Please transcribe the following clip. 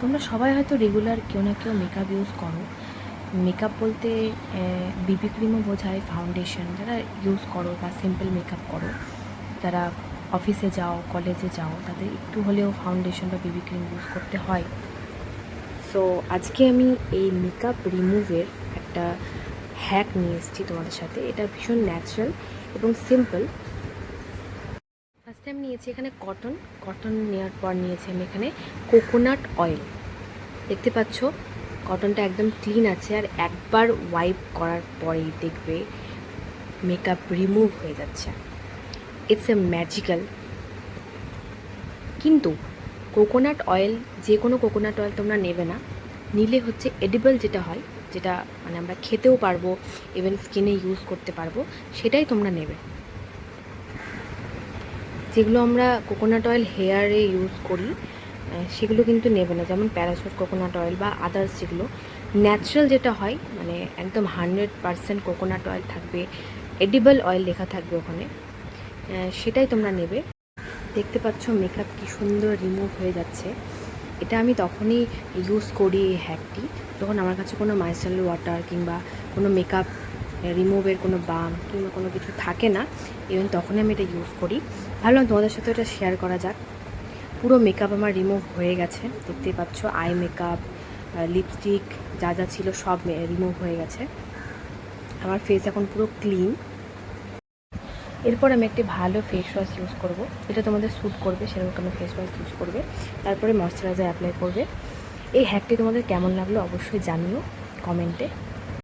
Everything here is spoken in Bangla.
তোমরা সবাই হয়তো রেগুলার কেউ না কেউ মেকআপ ইউজ করো। মেকআপ বলতে বিবি ক্রিমও বোঝায়, ফাউন্ডেশন যারা ইউজ করো বা সিম্পল মেকআপ করো, যারা অফিসে যাও, কলেজে যাও, তাদের একটু হলেও ফাউন্ডেশন বা বিবি ক্রিম ইউজ করতে হয়। সো আজকে আমি এই মেকআপ রিমুভের একটা হ্যাক নিয়ে এসেছি তোমাদের সাথে। এটা ভীষণ ন্যাচারাল এবং সিম্পল। ফার্স্ট টাইম নিয়েছি এখানে কটন নেওয়ার পর নিয়েছি আমি এখানে কোকোনাট অয়েল। দেখতে পাচ্ছ কটনটা একদম ক্লিন আছে, আর একবার ওয়াইপ করার পরেই দেখবে মেকআপ রিমুভ হয়ে যাচ্ছে। It's a magical. কিন্তু কোকোনাট অয়েল, যে কোনো কোকোনাট অয়েল তোমরা নেবে না, নিলে হচ্ছে এডিবল যেটা হয়, যেটা মানে আমরা খেতেও পারবো, ইভেন স্কিনে ইউজ করতে পারবো, সেটাই তোমরা নেবে। যেগুলো আমরা কোকোনাট অয়েল হেয়ারে ইউজ করি সেগুলো কিন্তু নেবে না, যেমন প্যারাশুট কোকোনাট অয়েল বা আদার্স যেগুলো ন্যাচারাল যেটা হয়, মানে একদম 100% কোকোনাট অয়েল থাকবে, এডিবল অয়েল লেখা থাকবে ওখানে, সেটাই তোমরা নেবে। দেখতে পাচ্ছ মেকআপ কি সুন্দর রিমুভ হয়ে যাচ্ছে। এটা আমি তখনই ইউজ করি এই হ্যাকটি, যখন আমার কাছে কোনো মাইসেলার ওয়াটার কিংবা কোনো মেকআপ রিমুভের কোনো বাম কিংবা কোনো কিছু থাকে না, ইভেন তখনই আমি এটা ইউজ করি। ভাবলাম তোমাদের সাথে এটা শেয়ার করা যাক। পুরো মেকআপ আমার রিমুভ হয়ে গেছে, দেখতেই পাচ্ছ। আই মেকআপ, লিপস্টিক যা যা ছিল সব রিমুভ হয়ে গেছে। আমার ফেস এখন পুরো ক্লিন। এরপর আমি একটি ভালো ফেস ওয়াশ ইউজ করব, যেটা তোমাদের স্যুট করবে সেরকম কোনো ফেস ওয়াশ ইউজ করবে। তারপরে ময়শ্চারাইজার অ্যাপ্লাই করবে। এই হ্যাকটি তোমাদের কেমন লাগলো অবশ্যই জানিও কমেন্টে।